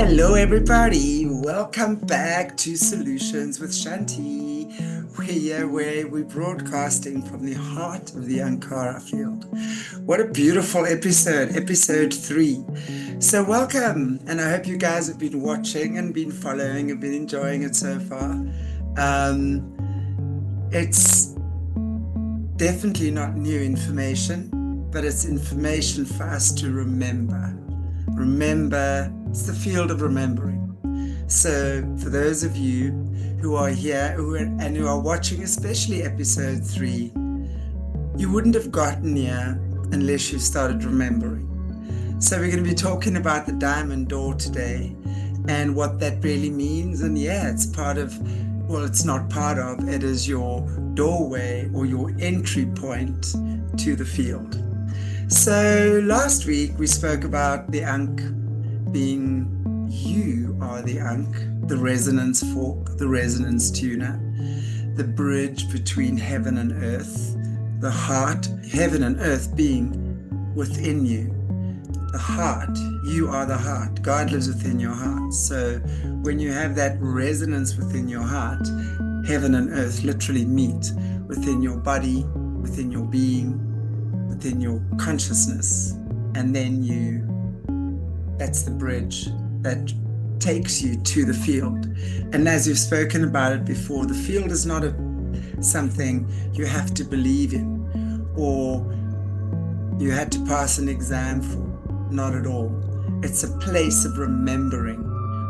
Hello, everybody. Welcome back to Solutions with Chanti. We're here where we're broadcasting from the heart of the Ankhara Field. What a beautiful episode 3. So welcome, and I hope you guys have been watching and been following and been enjoying it so far. It's definitely not new information, but it's information for us to remember. Remember, it's the field of remembering. So for those of you who are here who are watching, especially episode 3, you wouldn't have gotten here unless you started remembering. So we're going to be talking about the diamond door today and what that really means. And yeah, it's part of, well, it's not part of, it is your doorway or your entry point to the field. So last week we spoke about the Ankh being, you are the Ankh, the resonance fork, the resonance tuner, the bridge between heaven and earth, the heart, heaven and earth being within you. The heart, you are the heart. God lives within your heart. So when you have that resonance within your heart, heaven and earth literally meet within your body, within your being, within your consciousness, and then that's the bridge that takes you to the field. And as you've spoken about it before, the field is not something you have to believe in or you had to pass an exam for. Not at all. It's a place of remembering,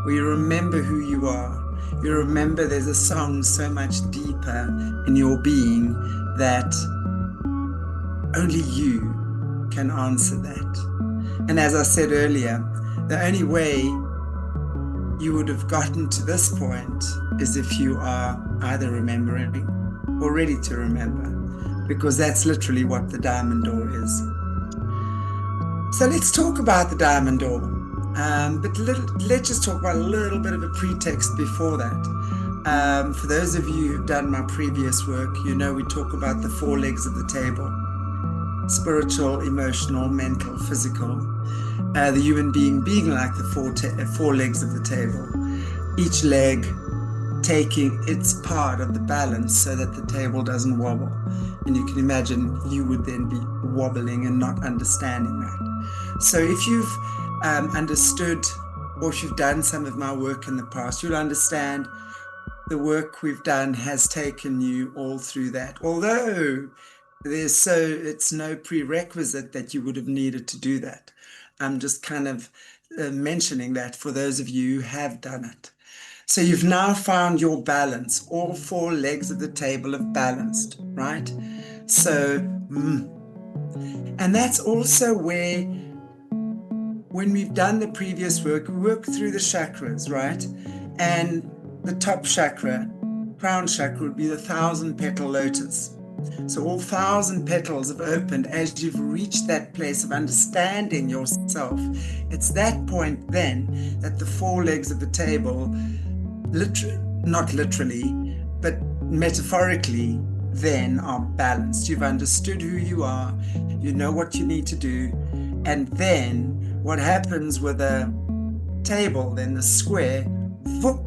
where you remember who you are. You remember there's a song so much deeper in your being that only you can answer that. And as I said earlier, the only way you would have gotten to this point is if you are either remembering or ready to remember, because that's literally what the diamond door is. So let's talk about the diamond door, but let's just talk about a little bit of a pretext before that. For those of you who've done my previous work, you know we talk about the 4 legs of the table: spiritual, emotional, mental, physical. The human being like the 4 legs of the table, each leg taking its part of the balance so that the table doesn't wobble. And you can imagine you would then be wobbling and not understanding that. So if you've understood, or if you've done some of my work in the past, you'll understand the work we've done has taken you all through that. Although it's no prerequisite that you would have needed to do that. I'm just kind of mentioning that for those of you who have done it. So you've now found your balance. All 4 legs of the table have balanced, right? So, and that's also where, when we've done the previous work, we work through the chakras, right? And the top chakra, crown chakra, would be the 1,000-petal lotus. So all 1,000 petals have opened as you've reached that place of understanding yourself. It's that point then that the 4 legs of the table, not literally, but metaphorically, then are balanced. You've understood who you are, you know what you need to do, and then what happens with a table, then the square, whoop,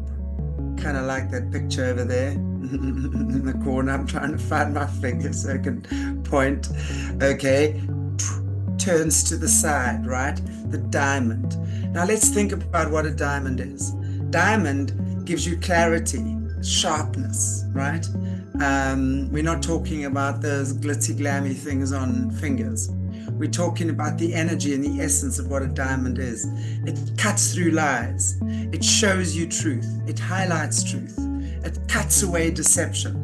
kind of like that picture over there in the corner. I'm trying to find my finger so I can point. Okay, turns to the side, right? The diamond. Now let's think about what a diamond is. Diamond gives you clarity, sharpness, right? We're not talking about those glitzy glammy things on fingers. We're talking about the energy and the essence of what a diamond is. It cuts through lies. It shows you truth. It highlights truth. It cuts away deception,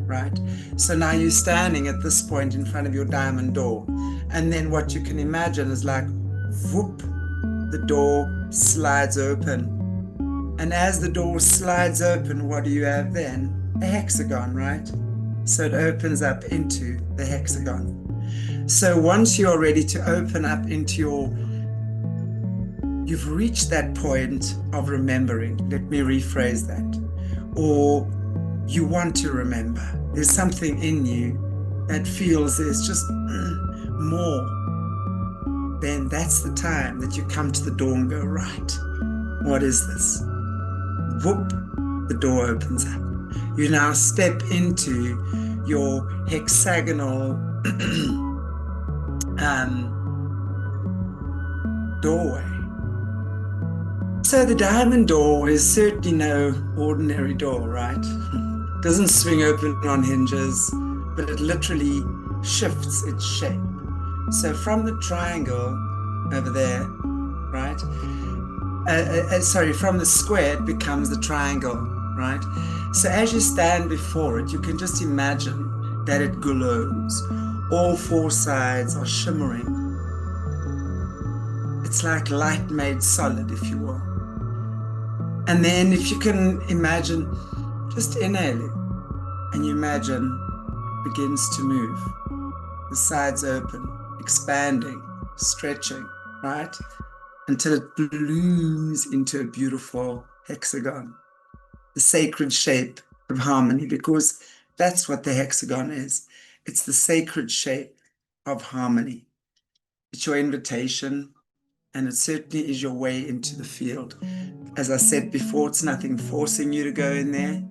right? So now you're standing at this point in front of your diamond door. And then what you can imagine is like, whoop, the door slides open. And as the door slides open, what do you have then? A hexagon, right? So it opens up into the hexagon. So once you're ready to open up into you've reached that point of remembering. Let me rephrase that. Or you want to remember. There's something in you that feels there's just more. Then that's the time that you come to the door and go, right, What is this? Whoop, the door opens up. You now step into your hexagonal doorway. So the diamond door is certainly no ordinary door, right? Doesn't swing open on hinges, but it literally shifts its shape. So from the triangle over there, right? Sorry, from the square it becomes the triangle, right? So as you stand before it, you can just imagine that it glows. All four sides are shimmering. It's like light made solid, if you will. And then if you can imagine, just inhaling, and you imagine it begins to move. The sides open, expanding, stretching, right? Until it blooms into a beautiful hexagon, the sacred shape of harmony, because that's what the hexagon is. It's the sacred shape of harmony. It's your invitation, and it certainly is your way into the field. As I said before, it's nothing forcing you to go in there.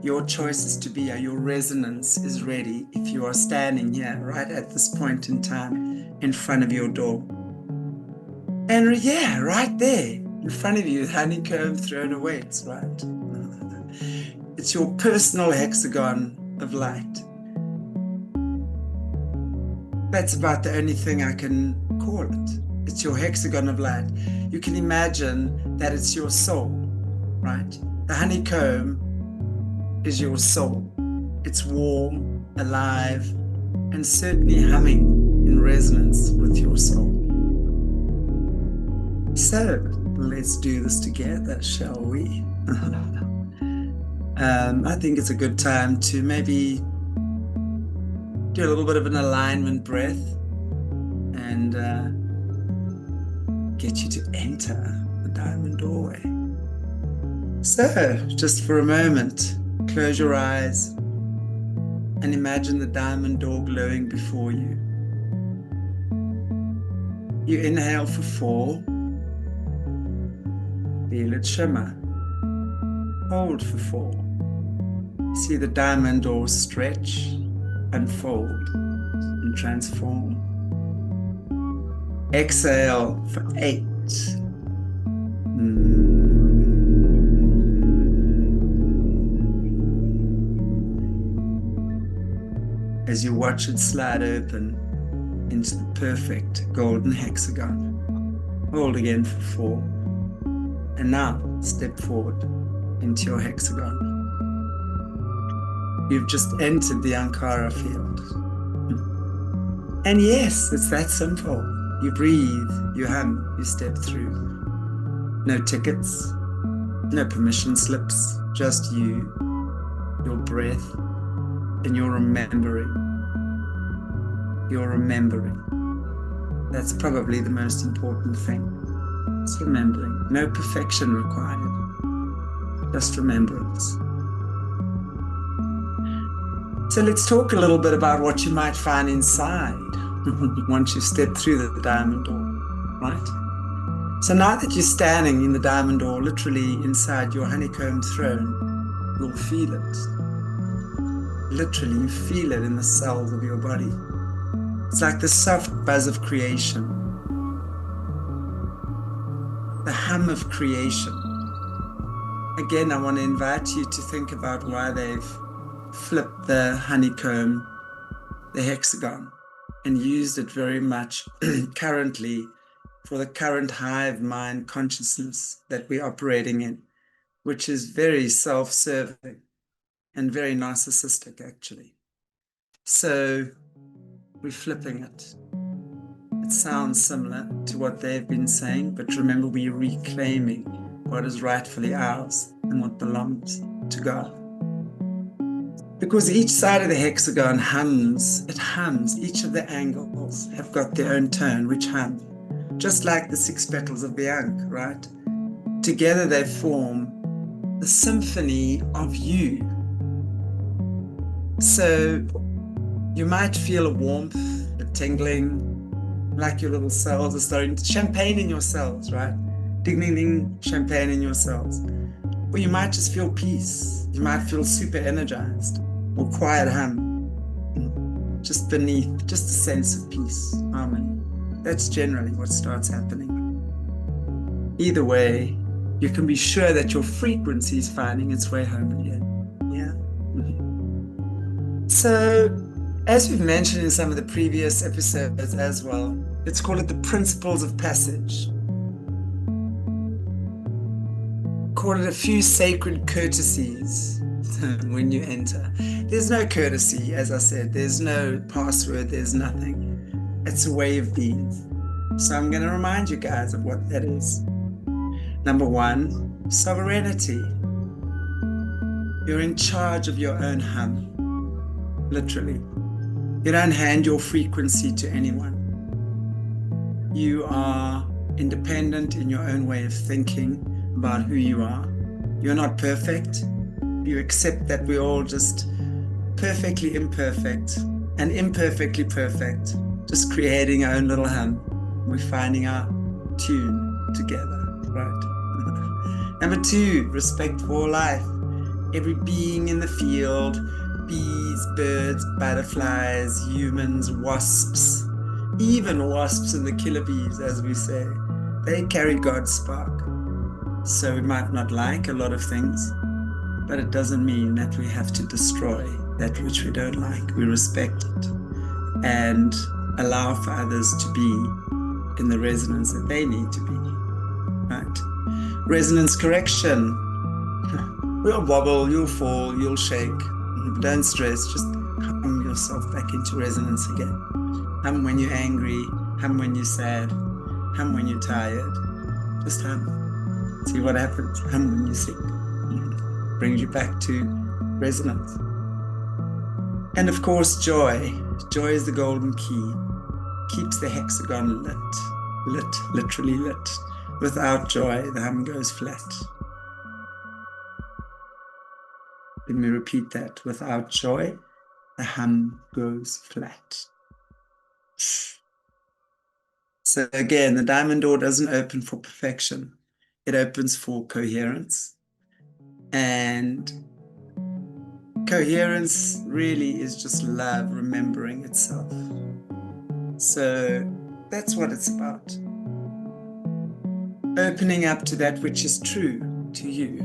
Your choice is to be here. Your resonance is ready if you are standing here right at this point in time in front of your door. And yeah, right there in front of you, honeycomb thrown awaits, right? It's your personal hexagon of light. That's about the only thing I can call it. It's your hexagon of light. You can imagine that it's your soul, right? The honeycomb is your soul. It's warm, alive, and certainly humming in resonance with your soul. So let's do this together, shall we? I think it's a good time to maybe do a little bit of an alignment breath and get you to enter the diamond doorway. So just for a moment, close your eyes and imagine the diamond door glowing before you. You inhale for 4. Feel it shimmer. Hold for 4. See the diamond door stretch, unfold, and transform. Exhale for 8. As you watch it slide open into the perfect golden hexagon. Hold again for 4. And now step forward into your hexagon. You've just entered the Ankhara Field. And yes, it's that simple. You breathe, you hum, you step through. No tickets, no permission slips, just you, your breath, and you're remembering. You're remembering. That's probably the most important thing. It's remembering. No perfection required. Just remembrance. So let's talk a little bit about what you might find inside once you step through the diamond door, right? So now that you're standing in the diamond door, literally inside your honeycomb throne, you'll feel it. Literally, you feel it in the cells of your body. It's like the soft buzz of creation, the hum of creation. Again, I want to invite you to think about why they've flipped the honeycomb, the hexagon, and used it very much currently for the current hive mind consciousness that we're operating in, which is very self-serving and very narcissistic, actually. So we're flipping it. It sounds similar to what they've been saying, but remember, we're reclaiming what is rightfully ours and what belongs to God. Because each side of the hexagon hums, it hums. Each of the angles have got their own tone, which hum. Just like the 6 petals of the Ankh, right? Together they form the symphony of you. So you might feel a warmth, a tingling, like your little cells are starting to, champagne in your cells, right? Ding, ding, ding, champagne in your cells. Or you might just feel peace. You might feel super energized, or quiet hum, just beneath, just a sense of peace, harmony. That's generally what starts happening. Either way, you can be sure that your frequency is finding its way home again. Yeah. So, as we've mentioned in some of the previous episodes as well, let's call it the principles of passage. Call it a few sacred courtesies when you enter. There's no courtesy, as I said, there's no password, there's nothing. It's a way of being. So I'm going to remind you guys of what that is. Number one, sovereignty. You're in charge of your own hum, literally. You don't hand your frequency to anyone. You are independent in your own way of thinking about who you are. You're not perfect. You accept that we're all just perfectly imperfect and imperfectly perfect, just creating our own little hum. We're finding our tune together, right? Number two, respect for life. Every being in the field, bees, birds, butterflies, humans, wasps, even wasps and the killer bees, as we say, they carry God's spark. So we might not like a lot of things, but it doesn't mean that we have to destroy that which we don't like. We respect it and allow for others to be in the resonance that they need to be, right? Resonance correction. You'll wobble, you'll fall, you'll shake. Don't stress, just hum yourself back into resonance again. Hum when you're angry, hum when you're sad, hum when you're tired. Just hum. See what happens. Hum when you sing. Brings you back to resonance. And of course, joy. Joy is the golden key. Keeps the hexagon lit. Lit, literally lit. Without joy, the hum goes flat. Let me repeat that. Without joy, the hum goes flat. So again, the diamond door doesn't open for perfection. It opens for coherence. And coherence really is just love remembering itself. So that's what it's about. Opening up to that which is true to you,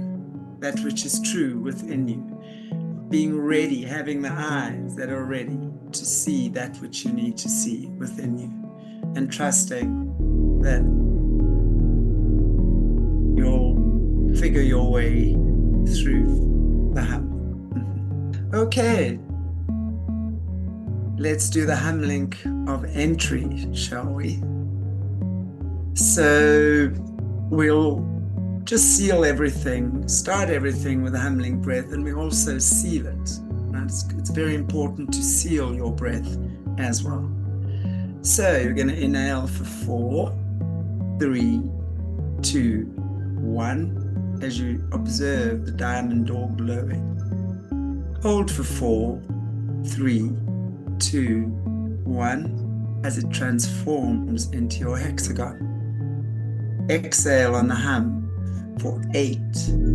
that which is true within you. Being ready, having the eyes that are ready to see that which you need to see within you. And trusting that you'll figure your way through the hum. Okay, let's do the hum link of entry, shall we? So we'll just seal everything, start everything with a hum link breath, and we also seal it. Right? It's very important to seal your breath as well. So you're going to inhale for 4, 3, 2, 1, as you observe the diamond door glowing. Hold for 4, 3, 2, 1, as it transforms into your hexagon. Exhale on the hum for 8,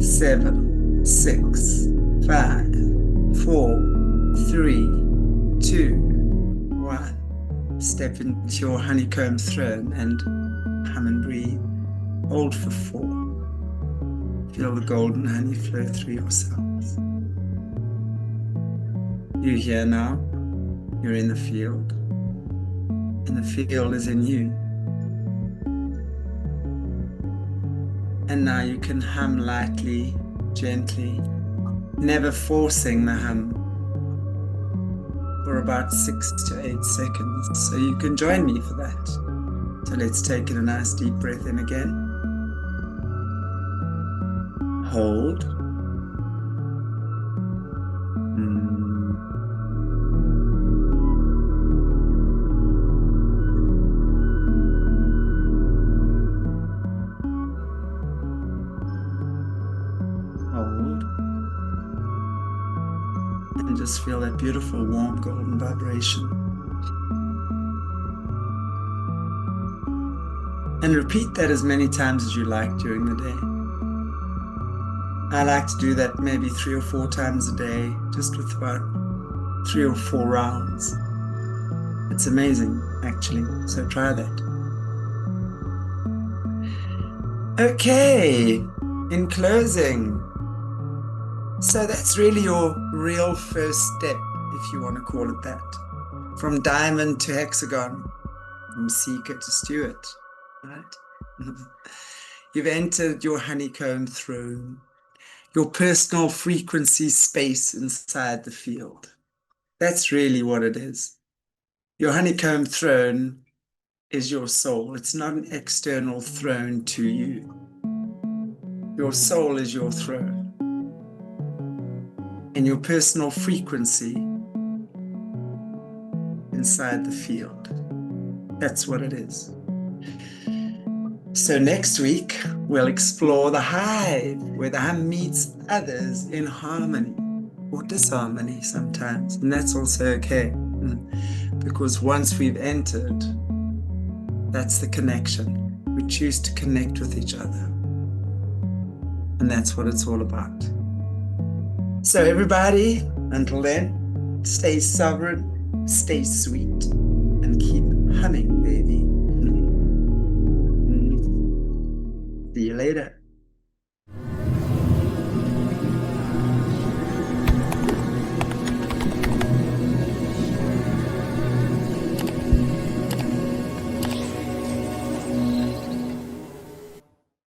7, 6, 5, 4, 3, 2, 1. Step into your honeycomb throne and hum and breathe. Hold for 4. Feel the golden honey flow through your cells. You're here now. You're in the field. And the field is in you. And now you can hum lightly, gently, never forcing the hum, for about 6 to 8 seconds. So you can join me for that. So let's take in a nice deep breath in again. Hold. Hold. And just feel that beautiful warm golden vibration. And repeat that as many times as you like during the day. I like to do that maybe 3 or 4 times a day, just with about 3 or 4 rounds. It's amazing, actually. So try that. Okay, in closing, so that's really your real first step, if you want to call it that. From diamond to hexagon, from seeker to steward, right? You've entered your honeycomb throne, your personal frequency space inside the field. That's really what it is. Your honeycomb throne is your soul. It's not an external throne to you. Your soul is your throne. And your personal frequency inside the field. That's what it is. So next week, we'll explore the hive, where the hum meets others in harmony or disharmony sometimes. And that's also okay. Because once we've entered, that's the connection. We choose to connect with each other. And that's what it's all about. So everybody, until then, stay sovereign, stay sweet, and keep humming, baby. See you later.